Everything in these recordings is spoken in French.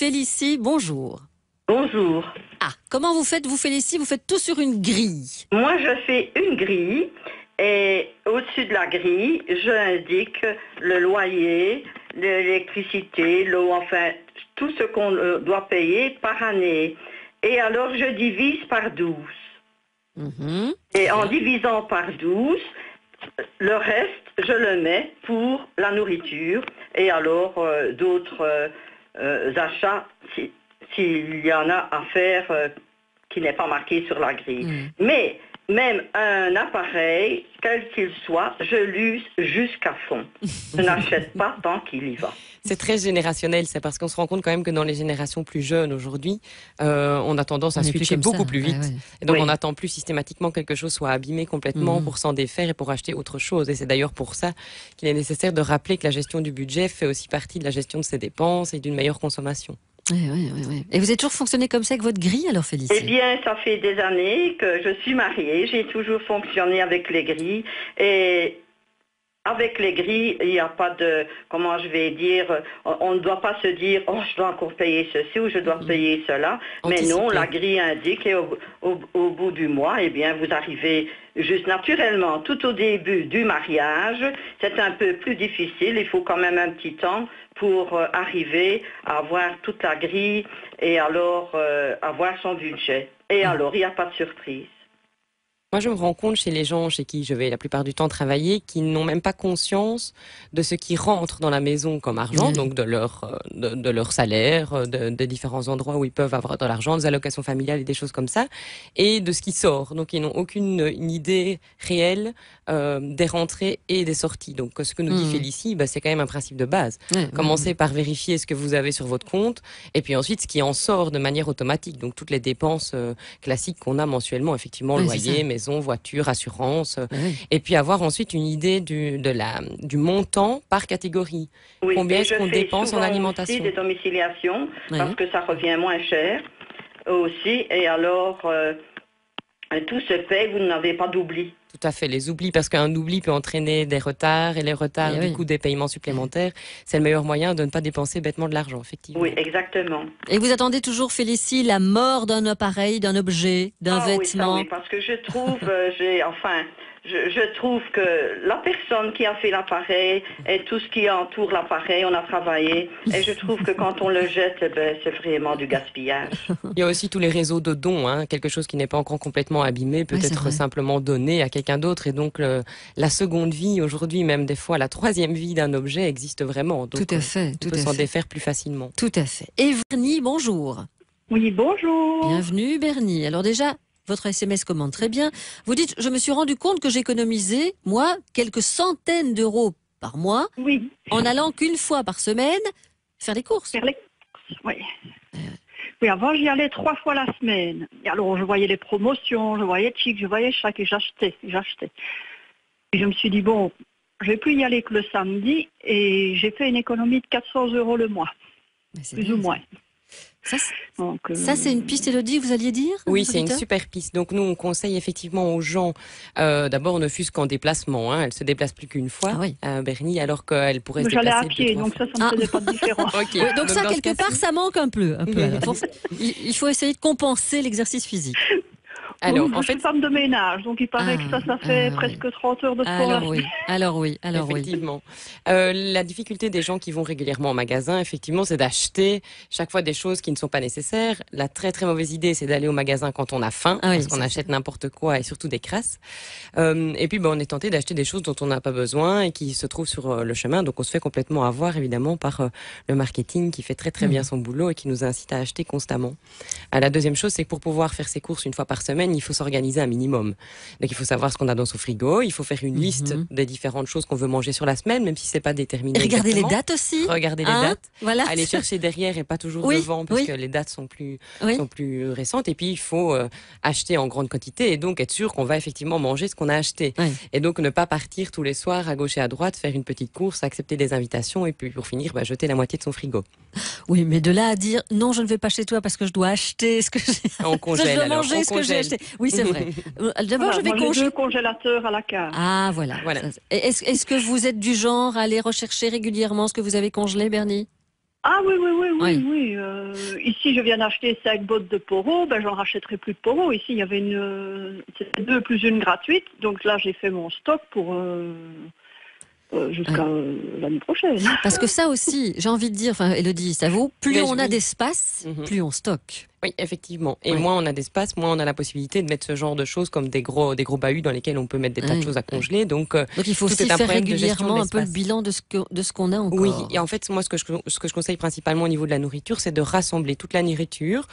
Félicie, bonjour. Bonjour. Ah, comment vous faites, vous Félicie? Vous faites tout sur une grille. Moi, je fais une grille et au-dessus de la grille, je indique le loyer, l'électricité, l'eau, enfin, tout ce qu'on doit payer par année. Et alors, je divise par 12. Et en divisant par 12, le reste, je le mets pour la nourriture et alors d'autres achats s'il y en a à faire qui n'est pas marqué sur la grille. Mais même un appareil, quel qu'il soit, je l'use jusqu'à fond. Je n'achète pas tant qu'il y va. C'est très générationnel, c'est parce qu'on se rend compte quand même que dans les générations plus jeunes aujourd'hui, on a tendance à switcher beaucoup plus vite. Ouais. Et donc on n'attend plus systématiquement que quelque chose soit abîmé complètement pour s'en défaire et pour acheter autre chose. Et c'est d'ailleurs pour ça qu'il est nécessaire de rappeler que la gestion du budget fait aussi partie de la gestion de ses dépenses et d'une meilleure consommation. Oui. Et vous avez toujours fonctionné comme ça avec votre grille alors, Félicie? Eh bien, ça fait des années que je suis mariée. J'ai toujours fonctionné avec les grilles. Et avec les grilles, il n'y a pas de, comment je vais dire, on ne doit pas se dire, oh, je dois encore payer ceci ou je dois payer cela. Mais non, la grille indique et au bout du mois, eh bien, vous arrivez juste naturellement. Tout au début du mariage, c'est un peu plus difficile. Il faut quand même un petit temps pour arriver à avoir toute la grille et alors avoir son budget. Et alors, il n'y a pas de surprise. Moi, je me rends compte chez les gens chez qui je vais la plupart du temps travailler, qui n'ont même pas conscience de ce qui rentre dans la maison comme argent, donc de leur salaire, de différents endroits où ils peuvent avoir de l'argent, des allocations familiales et des choses comme ça, et de ce qui sort. Donc, ils n'ont aucune idée réelle des rentrées et des sorties. Donc, ce que nous dit Félicie, c'est quand même un principe de base. Commencez par vérifier ce que vous avez sur votre compte, et puis ensuite ce qui en sort de manière automatique. Donc, toutes les dépenses classiques qu'on a mensuellement, effectivement, loyer, maison, voiture, assurance, et puis avoir ensuite une idée du montant par catégorie. Combien est-ce qu'on dépense en alimentation? Aussi des domiciliations, parce que ça revient moins cher aussi, et alors tout se paie, vous n'avez pas d'oubli. Tout à fait, les oublis, parce qu'un oubli peut entraîner des retards, et les retards, du coup, des paiements supplémentaires. C'est le meilleur moyen de ne pas dépenser bêtement de l'argent, effectivement. Oui, exactement. Et vous attendez toujours, Félicie, la mort d'un appareil, d'un objet, d'un vêtement? Oui, parce que je trouve, je trouve que la personne qui a fait l'appareil et tout ce qui entoure l'appareil, on a travaillé, et je trouve que quand on le jette, c'est vraiment du gaspillage. Il y a aussi tous les réseaux de dons, quelque chose qui n'est pas encore complètement abîmé, peut être simplement donné à quelqu'un d'autre, et donc la seconde vie, aujourd'hui, même des fois la troisième vie d'un objet existe vraiment. Donc, tout à fait. On peut s'en défaire plus facilement. Tout à fait. Et Bernie, bonjour. Oui, bonjour. Bienvenue, Bernie. Alors déjà, votre SMS commande très bien. Vous dites, je me suis rendu compte que j'économisais, moi, quelques centaines d'euros par mois, en allant qu'une fois par semaine faire les courses. Oui, avant, j'y allais 3 fois la semaine. Et alors, je voyais les promotions, je voyais Chic, je voyais chaque, et j'achetais. Et je me suis dit, bon, je vais plus y aller que le samedi, et j'ai fait une économie de 400 € le mois, plus ou moins. Ça, c'est une piste, Élodie, vous alliez dire? Oui, c'est une super piste. Donc nous, on conseille effectivement aux gens, d'abord ne fût-ce qu'en déplacement. Elle se déplace plus qu'une fois, Bernie, alors qu'elle pourrait se déplacer. J'allais à pied, donc ça ne faisait pas de différence. Donc ça, quelque part, ça manque un peu. Il faut essayer de compenser l'exercice physique. Alors, je suis femme de ménage, donc il paraît que ça fait presque 30 heures de sport. Alors oui. Effectivement. La difficulté des gens qui vont régulièrement au magasin, effectivement, c'est d'acheter chaque fois des choses qui ne sont pas nécessaires. La très très mauvaise idée, c'est d'aller au magasin quand on a faim, parce qu'on achète n'importe quoi et surtout des crasses. Et puis, on est tenté d'acheter des choses dont on n'a pas besoin et qui se trouvent sur le chemin. Donc, on se fait complètement avoir, évidemment, par le marketing qui fait très très bien son boulot et qui nous incite à acheter constamment. La deuxième chose, c'est que pour pouvoir faire ses courses une fois par semaine, il faut s'organiser un minimum. Donc il faut savoir ce qu'on a dans son frigo, il faut faire une liste des différentes choses qu'on veut manger sur la semaine, même si c'est pas déterminé. Regardez les dates aussi. Regardez les dates. Voilà. Aller chercher derrière et pas toujours devant, parce que les dates sont plus récentes. Et puis il faut acheter en grande quantité et donc être sûr qu'on va effectivement manger ce qu'on a acheté. Et donc ne pas partir tous les soirs à gauche et à droite, faire une petite course, accepter des invitations et puis pour finir jeter la moitié de son frigo. Oui, mais de là à dire non, je ne vais pas chez toi parce que je dois acheter ce que j'ai. On congèle. Je dois manger ce que j'ai acheté. Oui, c'est vrai. D'abord, je vais congeler. 2 congélateurs à la cave. Ah, voilà. Est-ce que vous êtes du genre à aller rechercher régulièrement ce que vous avez congelé, Bernie? Ah oui. Ici, je viens d'acheter 5 bottes de Poro, j'en rachèterai plus de Poro. Ici, il y avait c'était 2 plus 1 gratuite. Donc là, j'ai fait mon stock pour jusqu'à l'année prochaine. Parce que ça aussi, j'ai envie de dire, enfin, Élodie, ça vaut, plus on a d'espace, plus on stocke. Oui, effectivement. Et moins on a d'espace, moins on a la possibilité de mettre ce genre de choses comme des gros bahuts dans lesquels on peut mettre des tas de choses à congeler. Donc il faut aussi faire régulièrement un peu le bilan de ce qu'on a encore. Oui, et en fait, moi, ce que je conseille principalement au niveau de la nourriture, c'est de rassembler toute la nourriture,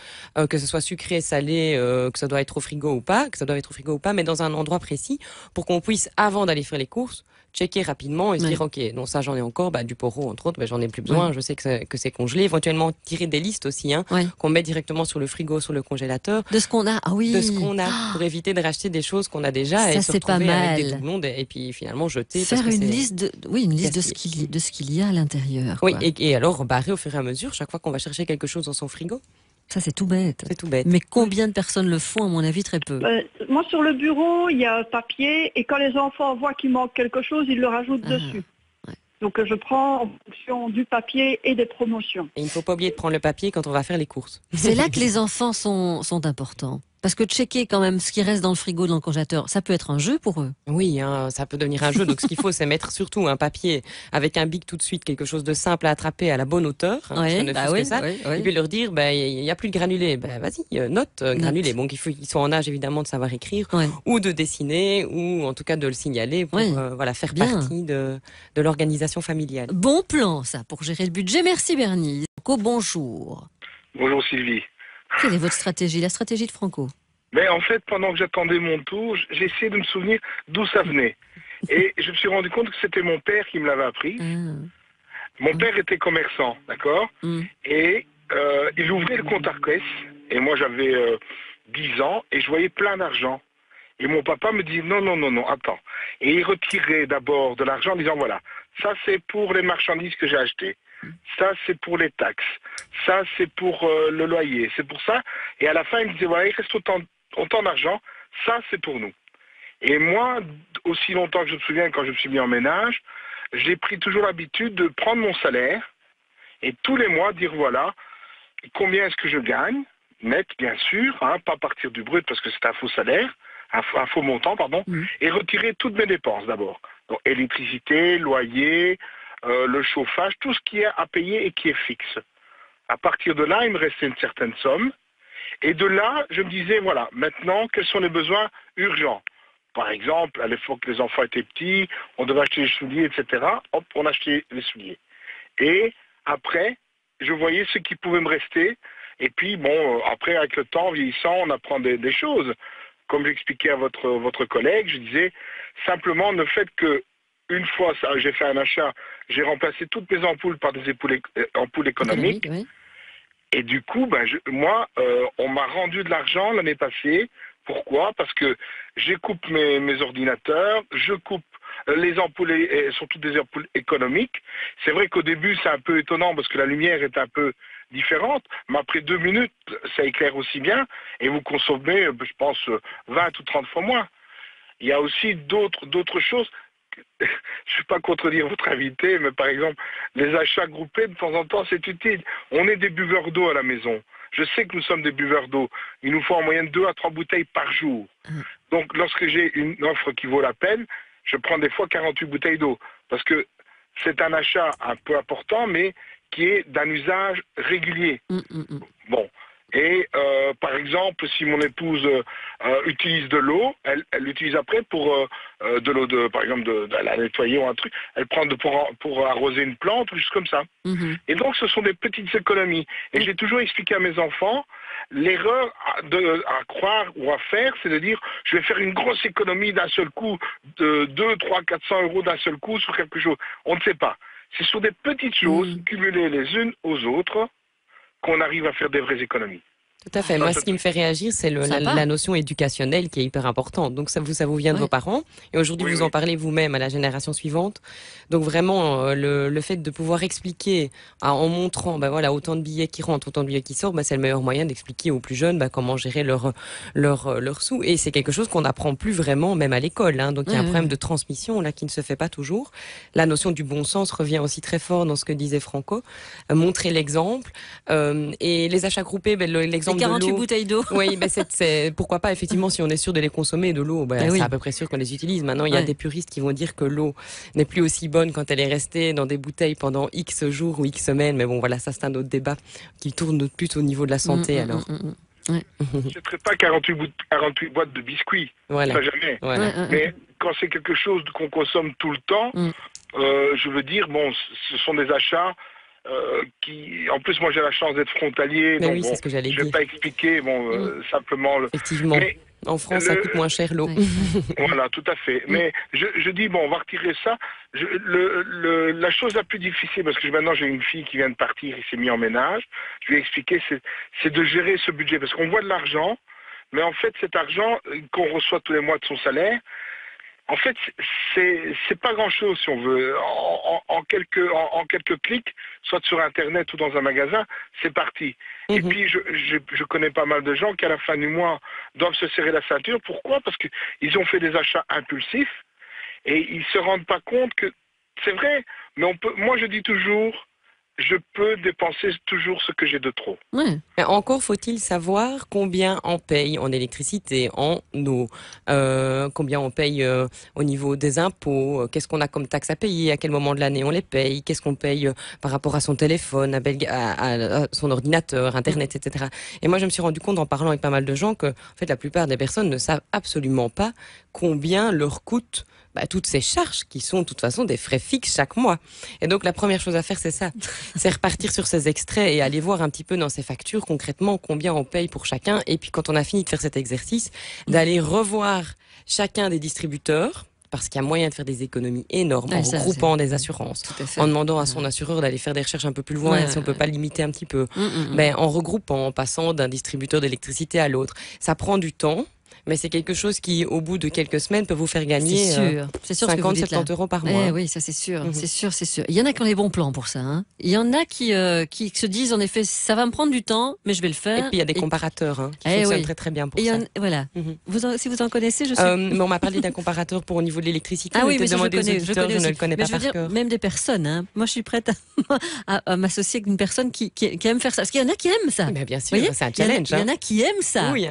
que ce soit sucré, salé, que ça doit être au frigo ou pas, mais dans un endroit précis, pour qu'on puisse, avant d'aller faire les courses, checker rapidement et se dire, ok, non, ça j'en ai encore, du Poro entre autres, j'en ai plus besoin, je sais que c'est congelé. Éventuellement tirer des listes aussi, qu'on met directement sur le frigo, sur le congélateur. De ce qu'on a, de ce qu'on a, pour éviter de racheter des choses qu'on a déjà ça, et se retrouver avec des doublons et puis finalement jeter. Faire une liste de ce qu'il y a à l'intérieur. Oui, et alors barrer au fur et à mesure chaque fois qu'on va chercher quelque chose dans son frigo. Ça, c'est tout bête. C'est tout bête. Mais combien de personnes le font, à mon avis, très peu. Moi, sur le bureau, il y a un papier, et quand les enfants voient qu'il manque quelque chose, ils le rajoutent dessus. Ouais. Donc, je prends en fonction du papier et des promotions. Et il ne faut pas oublier de prendre le papier quand on va faire les courses. C'est là que les enfants sont importants. Parce que checker quand même ce qui reste dans le frigo, dans le congélateur, ça peut être un jeu pour eux. Oui, ça peut devenir un jeu. Donc ce qu'il faut, c'est mettre surtout un papier avec un bic tout de suite, quelque chose de simple à attraper à la bonne hauteur. Et puis leur dire, il n'y a plus de granulés. Vas-y, note granulés. Bon, il faut qu'ils soient en âge évidemment de savoir écrire ou de dessiner ou en tout cas de le signaler pour faire partie de l'organisation familiale. Bon plan ça pour gérer le budget. Merci Bernie. Franco, bonjour. Bonjour Sylvie. Quelle est votre stratégie, la stratégie de Franco? Mais en fait, pendant que j'attendais mon tour, j'ai essayé de me souvenir d'où ça venait. Et je me suis rendu compte que c'était mon père qui me l'avait appris. Mon père était commerçant, d'accord. Et il ouvrait le compte à caisse. Et moi, j'avais 10 ans et je voyais plein d'argent. Et mon papa me dit non, attends. Et il retirait d'abord de l'argent en disant voilà, ça c'est pour les marchandises que j'ai achetées. Ça, c'est pour les taxes. Ça, c'est pour le loyer. C'est pour ça. Et à la fin, il me disait, voilà, il reste autant d'argent. Ça, c'est pour nous. Et moi, aussi longtemps que je me souviens, quand je me suis mis en ménage, j'ai pris toujours l'habitude de prendre mon salaire et tous les mois dire, voilà, combien est-ce que je gagne, net, bien sûr, pas partir du brut parce que c'est un faux salaire, un faux montant, pardon, et retirer toutes mes dépenses d'abord. Donc, électricité, loyer, le chauffage, tout ce qui est à payer et qui est fixe. À partir de là, il me restait une certaine somme. Et de là, je me disais, voilà, maintenant, quels sont les besoins urgents? Par exemple, à l'époque, les enfants étaient petits, on devait acheter les souliers, etc. Hop, on achetait les souliers. Et après, je voyais ce qui pouvait me rester. Et puis, bon, après, avec le temps, vieillissant, on apprend des choses. Comme j'expliquais à votre collègue, je disais, simplement, le fait que une fois, j'ai fait un achat, j'ai remplacé toutes mes ampoules par des ampoules économiques. Oui. Et du coup, moi, on m'a rendu de l'argent l'année passée. Pourquoi? Parce que je coupe mes ordinateurs, je coupe les ampoules, surtout des ampoules économiques. C'est vrai qu'au début, c'est un peu étonnant parce que la lumière est un peu différente, mais après 2 minutes, ça éclaire aussi bien et vous consommez, je pense, 20 ou 30 fois moins. Il y a aussi d'autres choses. Je ne vais pas contredire votre invité, mais par exemple, les achats groupés, de temps en temps, c'est utile. On est des buveurs d'eau à la maison. Je sais que nous sommes des buveurs d'eau. Il nous faut en moyenne 2 à 3 bouteilles par jour. Donc, lorsque j'ai une offre qui vaut la peine, je prends des fois 48 bouteilles d'eau. Parce que c'est un achat un peu important, mais qui est d'un usage régulier. Bon. Et par exemple, si mon épouse utilise de l'eau, elle l'utilise après pour de l'eau, par exemple, de la nettoyer ou un truc. Elle prend pour arroser une plante ou juste comme ça. Et donc, ce sont des petites économies. Et j'ai toujours expliqué à mes enfants, l'erreur à croire ou à faire, c'est de dire, je vais faire une grosse économie d'un seul coup, de 2, 3, 400 euros d'un seul coup sur quelque chose. On ne sait pas. C'est sur des petites choses cumulées les unes aux autres qu'on arrive à faire des vraies économies. Tout à fait. Moi, ce qui me fait réagir, c'est la notion éducationnelle qui est hyper importante. Donc, ça vous vient de vos parents. Et aujourd'hui, vous en parlez vous-même à la génération suivante. Donc, vraiment, le fait de pouvoir expliquer en montrant, autant de billets qui rentrent, autant de billets qui sortent, c'est le meilleur moyen d'expliquer aux plus jeunes comment gérer leurs sous. Et c'est quelque chose qu'on n'apprend plus vraiment, même à l'école. Hein. Donc, il y a un problème de transmission là qui ne se fait pas toujours. La notion du bon sens revient aussi très fort dans ce que disait Franco. Montrer l'exemple. Et les achats groupés, l'exemple 48 bouteilles d'eau. Oui, c'est pourquoi pas, effectivement, si on est sûr de les consommer, de l'eau, c'est à peu près sûr qu'on les utilise. Maintenant, il y a des puristes qui vont dire que l'eau n'est plus aussi bonne quand elle est restée dans des bouteilles pendant X jours ou X semaines. Mais bon, voilà, ça c'est un autre débat qui tourne plus au niveau de la santé, alors. Je ne traite pas 48 boîtes de biscuits. Voilà. Ça jamais. Voilà. Mais quand c'est quelque chose qu'on consomme tout le temps, je veux dire, ce sont des achats qui, en plus, moi j'ai la chance d'être frontalier, donc c'est ce que j'allais dire. Je vais pas expliquer, simplement. Effectivement. Mais en France, ça coûte moins cher l'eau. Voilà, tout à fait. Mais je dis on va retirer ça. La chose la plus difficile, parce que maintenant j'ai une fille qui vient de partir, il s'est mis en ménage. Je lui ai expliqué, c'est de gérer ce budget, parce qu'on voit de l'argent, mais en fait cet argent qu'on reçoit tous les mois de son salaire. En fait, c'est pas grand-chose si on veut. En quelques clics, soit sur Internet ou dans un magasin, c'est parti. Et puis, je connais pas mal de gens qui, à la fin du mois, doivent se serrer la ceinture. Pourquoi ? Parce qu'ils ont fait des achats impulsifs et ils se rendent pas compte que c'est vrai. Mais moi, je dis toujours, je peux dépenser toujours ce que j'ai de trop. Ouais. Encore faut-il savoir combien on paye en électricité, en eau, combien on paye au niveau des impôts, qu'est-ce qu'on a comme taxes à payer, à quel moment de l'année on les paye, qu'est-ce qu'on paye par rapport à son téléphone, à son ordinateur, Internet, etc. Et moi, je me suis rendu compte en parlant avec pas mal de gens que, en fait, la plupart des personnes ne savent absolument pas combien leur coûte toutes ces charges qui sont de toute façon des frais fixes chaque mois. Et donc la première chose à faire, c'est ça. C'est repartir sur ces extraits et aller voir un petit peu dans ces factures concrètement combien on paye pour chacun. Et puis quand on a fini de faire cet exercice, d'aller revoir chacun des distributeurs, parce qu'il y a moyen de faire des économies énormes en regroupant des assurances, en demandant à son assureur d'aller faire des recherches un peu plus loin, si on peut pas limiter un petit peu, en regroupant, en passant d'un distributeur d'électricité à l'autre. Ça prend du temps. Mais c'est quelque chose qui, au bout de quelques semaines, peut vous faire gagner 50-70 euros par mois. Oui, ça c'est sûr, c'est sûr. Il y en a qui ont les bons plans pour ça. Hein. Il y en a qui se disent, en effet, ça va me prendre du temps, mais je vais le faire. Et puis il y a des comparateurs qui fonctionnent très très bien pour ça. Voilà. Si vous en connaissez, je sais. Mais on m'a parlé d'un comparateur pour au niveau de l'électricité. Ah oui, mais je ne le connais pas par cœur. Même des personnes. Hein. Moi, je suis prête à m'associer avec une personne qui aime faire ça. Parce qu'il y en a qui aiment ça. Mais bien sûr, c'est un challenge. Il y en a qui aiment ça. Oui,